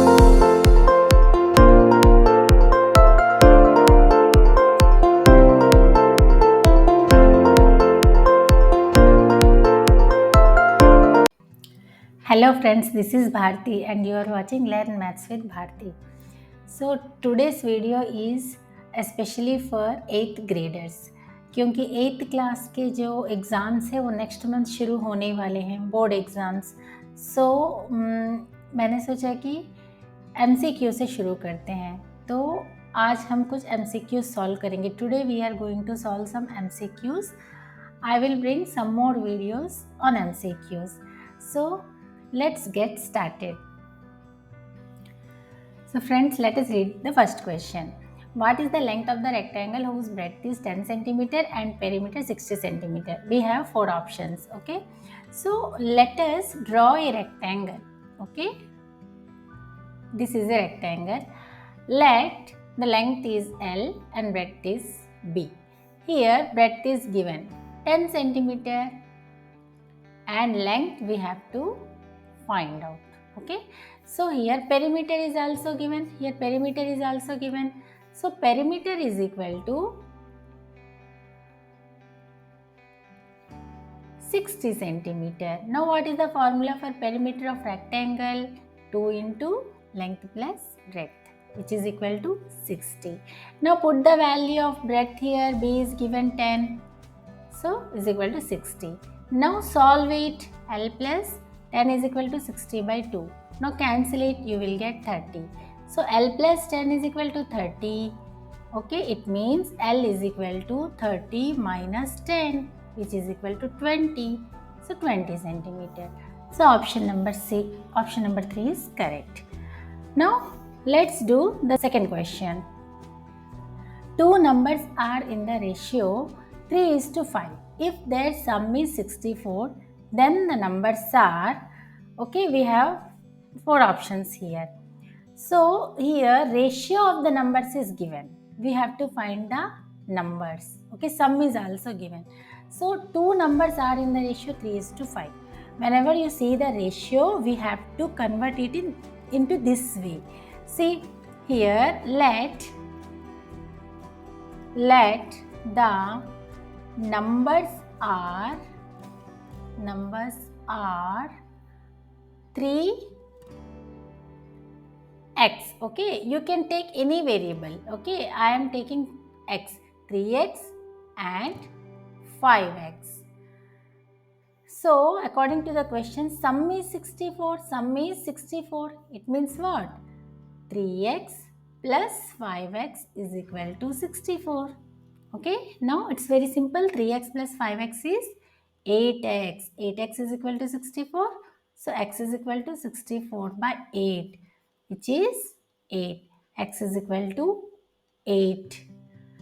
Hello friends, this is Bharti and you are watching Learn Maths with Bharti. So today's video is especially for 8th graders क्योंकि 8th class के जो exams है वो next month शुरू होने वाले हैं, बोर्ड एग्ज़ाम्स. सो मैंने सोचा कि MCQ से शुरू करते हैं. तो आज हम कुछ MCQs सॉल्व करेंगे. Today we are going to solve some MCQs. I will bring some more videos on MCQs. So let's get started. So friends, let us read the first question. What is the length of the rectangle whose breadth is 10 cm and perimeter 60 cm? We have 4 options. Okay. So let us draw a rectangle. Okay. This is a rectangle. Let the length is L and breadth is B. Here breadth is given 10 cm and length we have to find out. Okay, so here perimeter is also given, here perimeter is also given. So perimeter is equal to 60 centimeter. Now what is the formula for perimeter of rectangle? 2 into length plus breadth, which is equal to 60. Now put the value of breadth here. B is given 10, so is equal to 60. Now solve it. L plus 10 is equal to 60 by 2. Now cancel it, you will get 30. So L plus 10 is equal to 30. Okay, it means L is equal to 30 minus 10, which is equal to 20. So 20 centimeter. So option number 3 is correct. Now let's do the second question. Two numbers are in the ratio 3:5. If their sum is 64, then the numbers are, okay, we have 4 options here. So here ratio of the numbers is given. We have to find the numbers. Okay, sum is also given. So two numbers are in the ratio 3:5. Whenever you see the ratio, we have to convert it into this way. See here, let the numbers are 3x. Okay, you can take any variable. Okay, I am taking x, 3x and 5x. So according to the question, sum is 64. It means what? 3x plus 5x is equal to 64. Okay, now it's very simple. 3x plus 5x is 8x. 8x is equal to 64. So x is equal to 64 by 8, which is 8. X is equal to 8.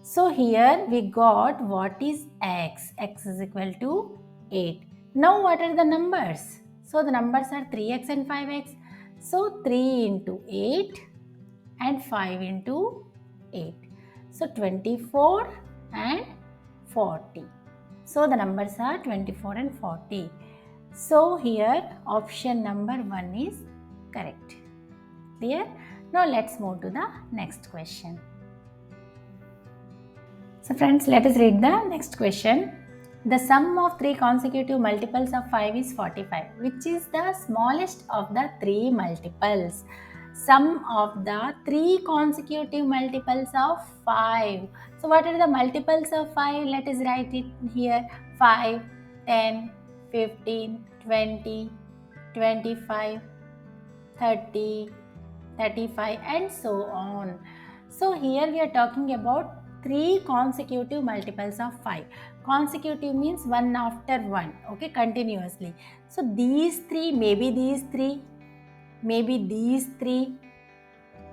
So here we got what is x. X is equal to 8. Now what are the numbers? So the numbers are 3x and 5x. So 3 into 8 and 5 into 8. So 24 and 40. So the numbers are 24 and 40. So here option number 1 is correct. Clear? Now let's move to the next question. So friends, let us read the next question. The sum of 3 consecutive multiples of 5 is 45. Which is the smallest of the 3 multiples? Sum of the 3 consecutive multiples of 5. So what are the multiples of 5? Let us write it here. 5, 10, 15, 20, 25, 30, 35 and so on. So here we are talking about 3 consecutive multiples of 5. Consecutive means one after one. Okay, continuously. So these 3, maybe these 3,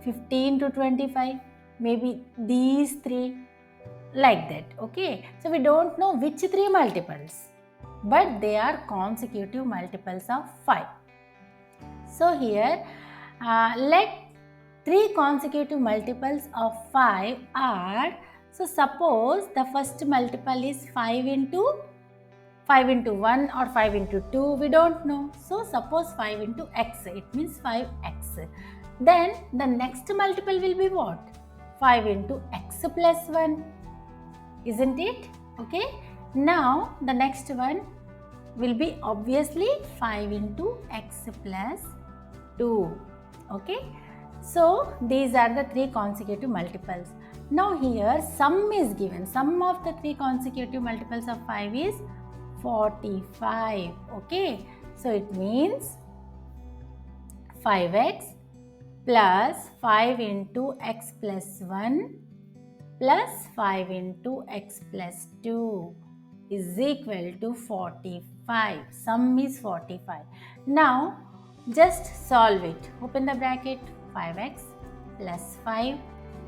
15 to 25, maybe these 3, like that. Okay, so we don't know which 3 multiples, but they are consecutive multiples of 5. So here let 3 consecutive multiples of 5 are, so suppose the first multiple is 5 into 1 or 5 into 2, we don't know. So suppose 5 into x, it means 5x. Then the next multiple will be what? 5 into x plus 1, isn't it? Okay. Now the next one will be obviously 5 into x plus 2. Okay. So these are the three consecutive multiples. Now here sum is given. Sum of the three consecutive multiples of 5 is 45. Okay. So it means 5x plus 5 into x plus 1 plus 5 into x plus 2 is equal to 45. Sum is 45. Now just solve it. Open the bracket. 5x plus 5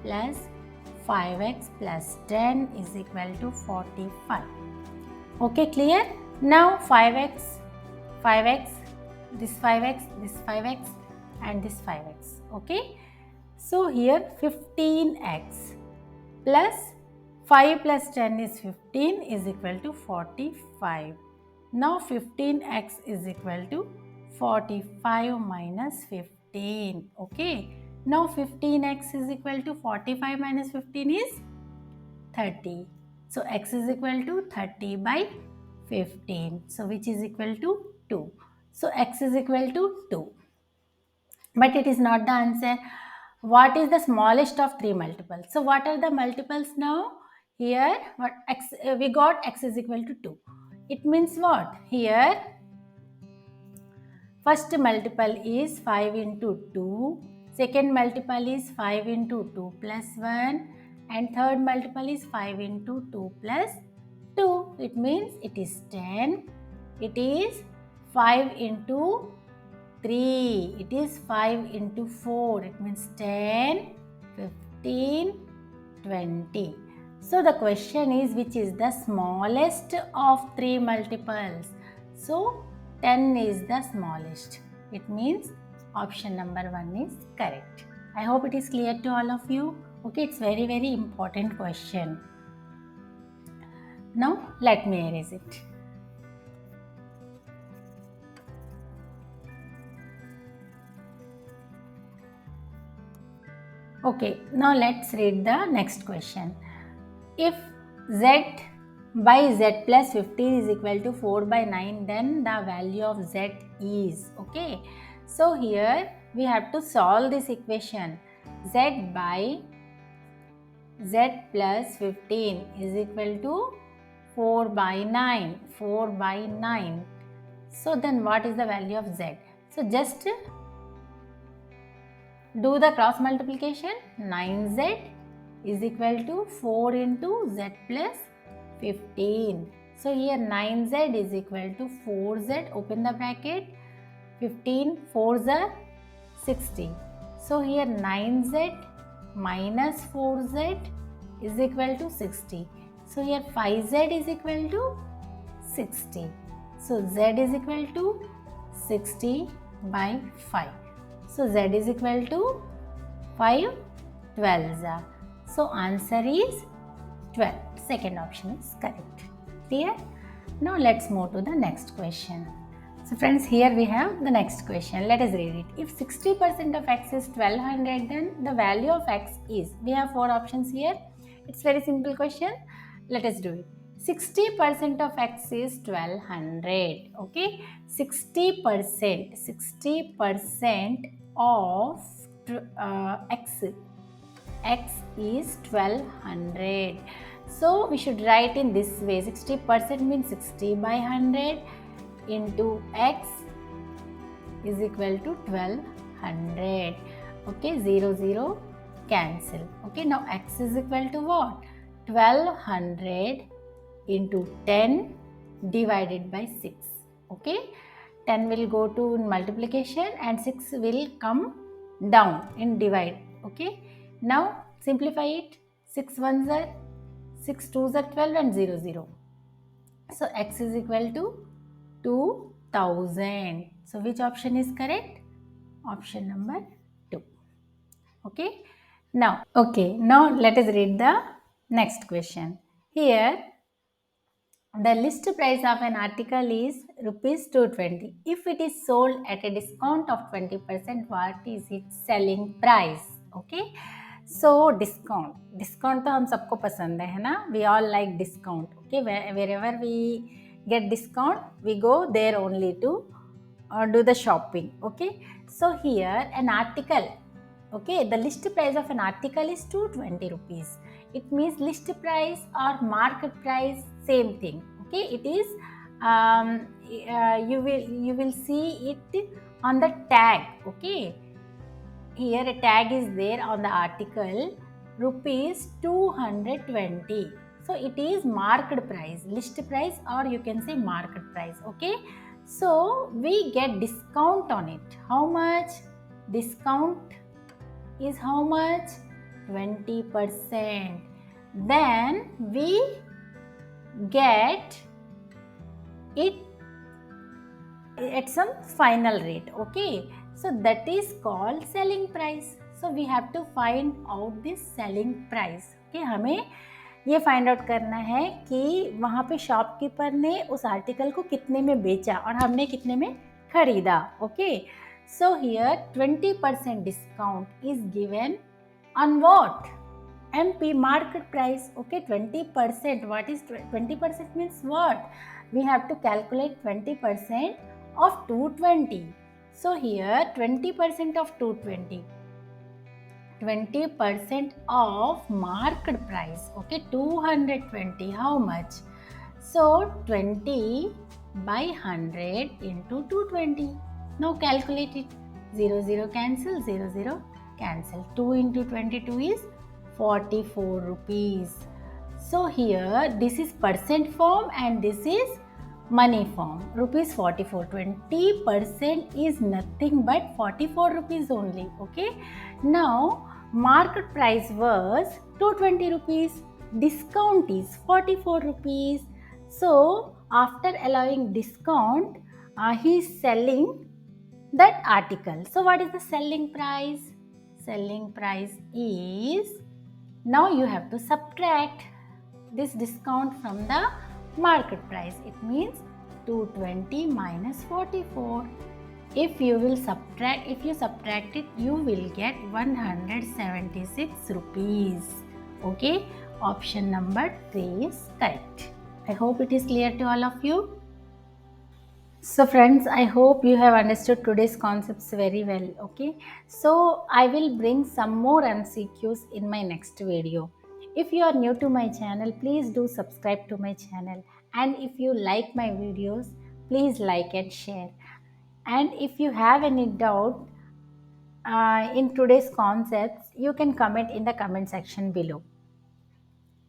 plus 5x plus 10 is equal to 45. Okay, clear? Now 5x, this 5x, this 5x and this 5x. Okay. So here 15x plus 5 plus 10 is 15 is equal to 45. Now 15x is equal to 45 minus 15. Okay. Now 15x is equal to 45 minus 15 is 30. So x is equal to 30 by 15. So which is equal to 2. So x is equal to 2. But it is not the answer. What is the smallest of three multiples? So what are the multiples now? Here what x we got x is equal to 2. It means what? Here first multiple is 5 into 2. Second multiple is 5 into 2 plus 1. And third multiple is 5 into 2 plus 2. It means it is 10. It is 5 into 3. It is 5 into 4. It means 10, 15, 20. So the question is which is the smallest of three multiples? So 10 is the smallest. It means option number 1 is correct. I hope it is clear to all of you. Okay, it's very important question. Now let me erase it. Okay, now let's read the next question. If z by z plus 15 is equal to 4 by 9, then the value of z is, okay. So here we have to solve this equation. Z by z plus 15 is equal to 4 by 9. 4 by 9. So then what is the value of z? So just do the cross multiplication. 9z is equal to 4 into z plus 15. So here 9z is equal to 4z, open the bracket, 15, 4z are 60. So here 9z minus 4z is equal to 60. So here 5z is equal to 60. So z is equal to 60 by 5. So z is equal to 5 12s. So answer is 12. Second option is correct. Clear? Now let's move to the next question. So friends, here we have the next question. Let us read it. If 60% of x is 1200, then the value of x is, we have four options here. It's very simple question. Let us do it. 60% of x is 1200. Okay, 60% of x is 1200. So we should write in this way. 60% means 60 by 100 into x is equal to 1200. Okay, 0 0 cancel. Okay, now x is equal to what? 1200 into 10 divided by 6. Okay, 10 will go to multiplication and 6 will come down in divide. Okay, now simplify it. 6 1s are 6 2s are 12 and 0 0. So x is equal to 2000. So which option is correct? Option number 2. Okay, now let us read the next question. Here The list price of an article is rupees 220. If it is sold at a discount of 20%, what is its selling price? Okay. So discount तो हम सबको पसंद है ना? We all like discount. Okay. Wherever we get discount, we go there only to do the shopping. Okay. So here an article. Okay, the list price of an article is 220 rupees. It means list price or market price, same thing. Okay, it is you will see it on the tag. Okay, here a tag is there on the article, rupees 220. So it is market price, list price, or you can say market price. Okay, so we get discount on it. How much discount is? How much? 20%. Then we get it at some final rate. Okay, so that is called selling price. So we have to find out this selling price. Okay, हमें ये find out करना है कि वहाँ पे shopkeeper ने उस article को कितने में बेचा और हमने कितने में खरीदा. Okay, so here 20% discount is given on what? MP, market price. Okay, 20%. What is 20% means what? We have to calculate 20% of 220. So here 20% of 220. 20% of market price. Okay, 220. How much? So 20 by 100 into 220. Now calculate it. 0 0 cancel, 0 0 cancel. 2 into 22 is 44 rupees. So here this is percent form and this is money form. Rupees 44. 20% is nothing but 44 rupees only. Okay. Now market price was 220 rupees. Discount is 44 rupees. So after allowing discount, he is selling that article. So what is the selling price? Selling price is, now you have to subtract this discount from the market price. It means 220 minus 44. If you subtract it, you will get 176 rupees. Okay, option number 3 is correct. I hope it is clear to all of you. So friends, I hope you have understood today's concepts very well. Okay, so I will bring some more MCQs in my next video. If you are new to my channel, please do subscribe to my channel, and if you like my videos, please like and share. And if you have any doubt in today's concepts, you can comment in the comment section below.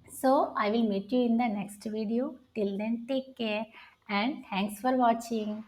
So I will meet you in the next video. Till then, take care and thanks for watching.